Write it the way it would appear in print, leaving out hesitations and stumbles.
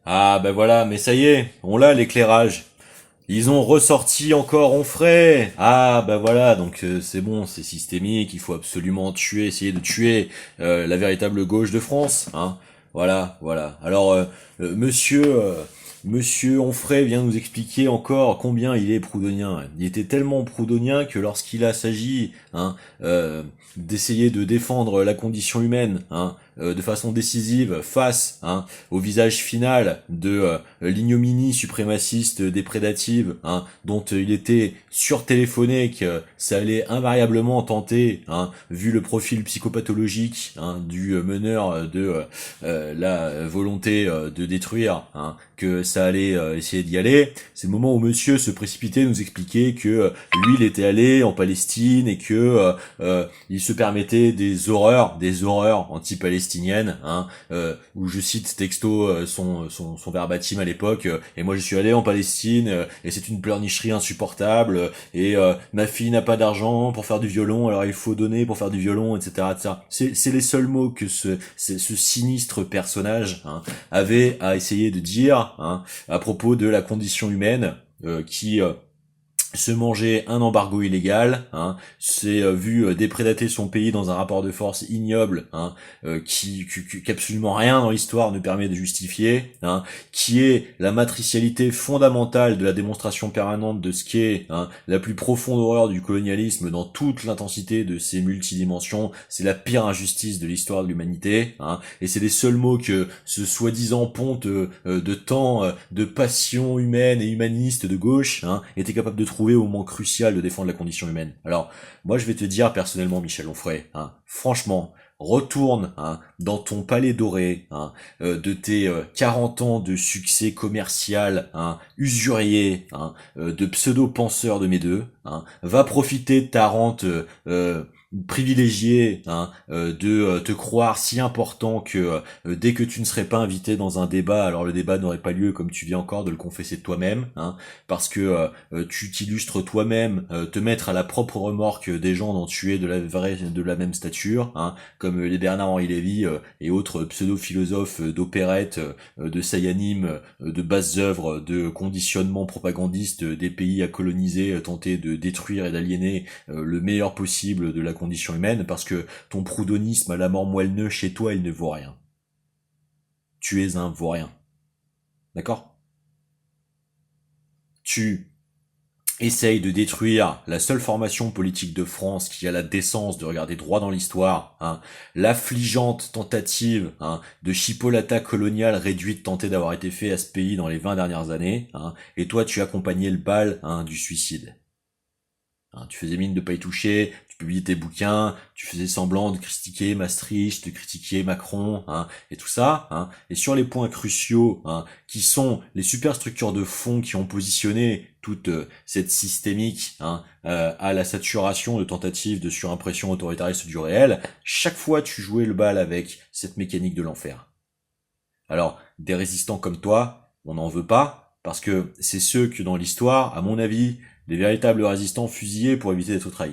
Ah ben voilà, mais ça y est, on l'a l'éclairage. Ils ont ressorti encore Onfray. Ah ben voilà, donc c'est bon, c'est systémique, il faut absolument essayer de tuer la véritable gauche de France, hein. Voilà, voilà. Alors Monsieur Onfray vient nous expliquer encore combien il est proudhonien. Il était tellement proudhonien que lorsqu'il a s'agi, d'essayer de défendre la condition humaine, de façon décisive face, au visage final de l'ignominie suprémaciste déprédative, dont il était surtéléphoné que ça allait invariablement tenter, vu le profil psychopathologique, du meneur de la volonté de détruire, que ça allait essayer d'y aller. C'est le moment où monsieur se précipitait nous expliquer que lui il était allé en Palestine et que il se permettait des horreurs anti-palestiniennes, où je cite texto son verbatim à l'époque, et moi je suis allé en Palestine et c'est une pleurnicherie insupportable, et ma fille n'a pas d'argent pour faire du violon, alors il faut donner pour faire du violon, etc., etc. C'est les seuls mots que ce sinistre personnage, avait à essayer de dire, à propos de la condition humaine, qui se manger un embargo illégal, s'est vu déprédater son pays dans un rapport de force ignoble, qu'absolument rien dans l'histoire ne permet de justifier, qui est la matricialité fondamentale de la démonstration permanente de ce qu'est, la plus profonde horreur du colonialisme dans toute l'intensité de ses multidimensions. C'est la pire injustice de l'histoire de l'humanité, et c'est les seuls mots que ce soi-disant ponte de temps, de passion humaine et humaniste de gauche, était capable de trouver au moment crucial de défendre la condition humaine. Alors, moi je vais te dire personnellement, Michel Onfray, franchement, retourne dans ton palais doré, de tes 40 ans de succès commercial, usurier, de pseudo-penseur de mes deux, va profiter de ta rente privilégié, de te croire si important que dès que tu ne serais pas invité dans un débat, alors le débat n'aurait pas lieu, comme tu viens encore de le confesser de toi-même, parce que tu t'illustres toi-même, te mettre à la propre remorque des gens dont tu es de la même stature, comme les Bernard-Henri Lévy et autres pseudo-philosophes d'opérette, de sayanime, de basses œuvres, de conditionnement propagandiste des pays à coloniser, tenter de détruire et d'aliéner le meilleur possible de la condition humaine, parce que ton proudhonisme à la mort moelleux chez toi, il ne vaut rien. Tu es un vaurien. D'accord? Tu essayes de détruire la seule formation politique de France qui a la décence de regarder droit dans l'histoire, l'affligeante tentative de chipolata coloniale réduite tentée d'avoir été fait à ce pays dans les 20 dernières années, et toi tu accompagnais le bal du suicide. Tu faisais mine de pas y toucher, tu publiais tes bouquins, tu faisais semblant de critiquer Maastricht, de critiquer Macron, et tout ça, et sur les points cruciaux, qui sont les superstructures de fond qui ont positionné toute cette systémique, à la saturation de tentatives de surimpression autoritariste du réel, chaque fois tu jouais le bal avec cette mécanique de l'enfer. Alors, des résistants comme toi, on n'en veut pas, parce que c'est ceux que dans l'histoire, à mon avis, les véritables résistants fusillés pour éviter d'être trahis.